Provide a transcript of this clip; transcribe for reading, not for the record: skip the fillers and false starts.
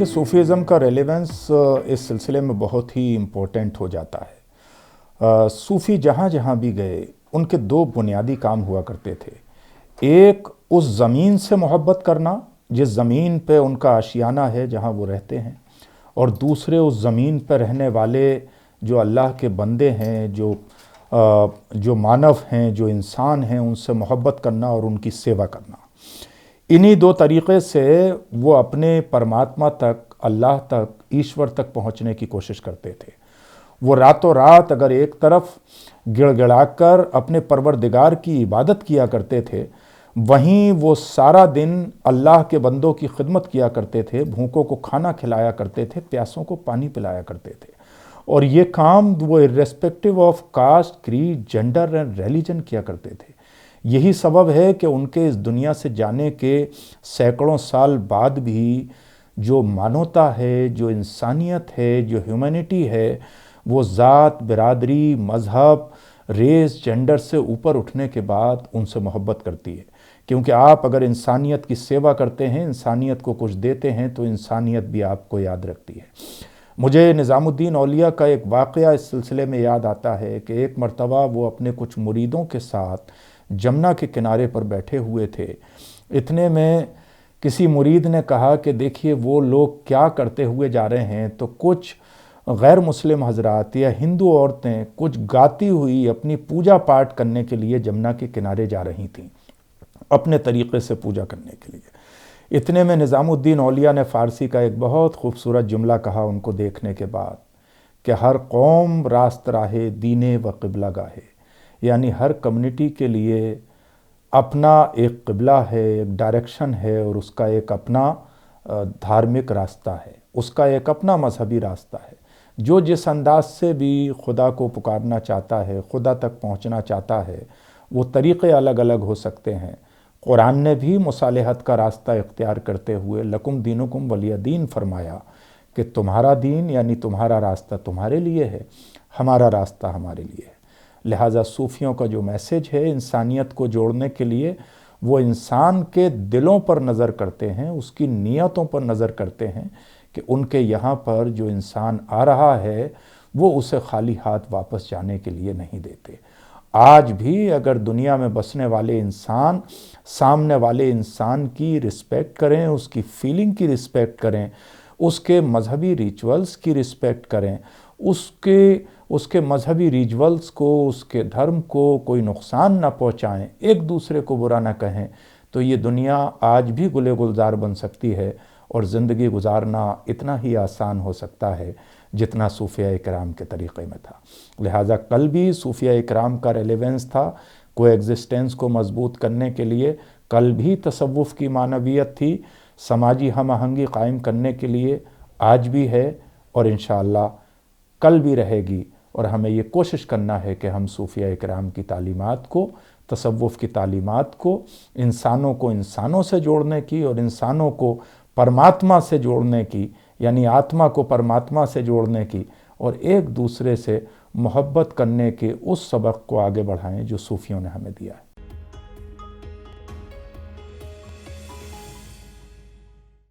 देखिए, सूफ़ीज़्म का रेलेवेंस इस सिलसिले में बहुत ही इम्पोर्टेंट हो जाता है। सूफ़ी जहाँ जहाँ भी गए उनके दो बुनियादी काम हुआ करते थे। एक, उस ज़मीन से मोहब्बत करना जिस ज़मीन पे उनका आशियाना है, जहाँ वो रहते हैं, और दूसरे, उस ज़मीन पर रहने वाले जो अल्लाह के बंदे हैं, जो मानव हैं, जो इंसान हैं, उनसे मोहब्बत करना और उनकी सेवा करना। इन्हीं दो तरीक़े से वो अपने परमात्मा तक, अल्लाह तक, ईश्वर तक पहुँचने की कोशिश करते थे। वो रातों रात अगर एक तरफ गिड़गिड़ाकर अपने परवरदिगार की इबादत किया करते थे, वहीं वो सारा दिन अल्लाह के बंदों की खिदमत किया करते थे, भूखों को खाना खिलाया करते थे, प्यासों को पानी पिलाया करते थे। और ये काम वो irrespective of caste, creed, gender and religion किया करते थे। यही सबब है कि उनके इस दुनिया से जाने के सैकड़ों साल बाद भी जो मानवता है, जो इंसानियत है, जो ह्यूमैनिटी है, वो ज़ात, बिरादरी, मज़हब, रेस, जेंडर से ऊपर उठने के बाद उनसे मोहब्बत करती है। क्योंकि आप अगर इंसानियत की सेवा करते हैं, इंसानियत को कुछ देते हैं, तो इंसानियत भी आपको याद रखती है। मुझे निज़ामुद्दीन औलिया का एक वाक़या इस सिलसिले में याद आता है कि एक मर्तबा वो अपने कुछ मुरीदों के साथ जमुना के किनारे पर बैठे हुए थे। इतने में किसी मुरीद ने कहा कि देखिए वो लोग क्या करते हुए जा रहे हैं। तो कुछ गैर मुस्लिम हजरात या हिंदू औरतें कुछ गाती हुई अपनी पूजा पाठ करने के लिए जमुना के किनारे जा रही थीं, अपने तरीक़े से पूजा करने के लिए। इतने में निज़ामुद्दीन औलिया ने फ़ारसी का एक बहुत खूबसूरत जुमला कहा उनको देखने के बाद कि हर कौम रास्त राहे दीने व क़िबला गाहे, यानी हर कम्युनिटी के लिए अपना एक क़िबला है, एक डायरेक्शन है, और उसका एक अपना धार्मिक रास्ता है, उसका एक अपना मजहबी रास्ता है। जो जिस अंदाज से भी खुदा को पुकारना चाहता है, खुदा तक पहुंचना चाहता है, वो तरीक़े अलग अलग हो सकते हैं। कुरान ने भी मुसालहत का रास्ता इख्तियार करते हुए लकुम दीनुकुम वलिय दीन फरमाया कि तुम्हारा दीन यानी तुम्हारा रास्ता तुम्हारे लिए है, हमारा रास्ता हमारे लिए है। लिहाजा सूफ़ियों का जो मैसेज है इंसानियत को जोड़ने के लिए, वो इंसान के दिलों पर नज़र करते हैं, उसकी नीयतों पर नज़र करते हैं कि उनके यहाँ पर जो इंसान आ रहा है वो उसे खाली हाथ वापस जाने के लिए नहीं देते। आज भी अगर दुनिया में बसने वाले इंसान सामने वाले इंसान की रिस्पेक्ट करें, उसकी फीलिंग की रिस्पेक्ट करें, उसके मजहबी रिचुअल्स की रिस्पेक्ट करें, उसके मजहबी रिचुअल्स को, उसके धर्म को कोई नुकसान ना पहुँचाएँ, एक दूसरे को बुरा ना कहें, तो ये दुनिया आज भी गुले गुलजार बन सकती है और ज़िंदगी गुजारना इतना ही आसान हो सकता है जितना सूफिया इकराम के तरीक़े में था। लिहाजा कल भी सूफिया इकराम का रेलेवेंस था को एग्जिस्टेंस को मजबूत करने के लिए, कल भी तसव्वुफ़ की मानवियत थी समाजी हम आहंगी कायम करने के लिए, आज भी है और इंशाअल्लाह कल भी रहेगी। और हमें ये कोशिश करना है कि हम सूफिया इकराम की तालीमात को, तसव्वुफ़ की तालीमात को, इंसानों को इंसानों से जोड़ने की और इंसानों को परमात्मा से जोड़ने की, यानी आत्मा को परमात्मा से जोड़ने की, और एक दूसरे से मोहब्बत करने के उस सबक को आगे बढ़ाएं जो सूफियों ने हमें दिया है।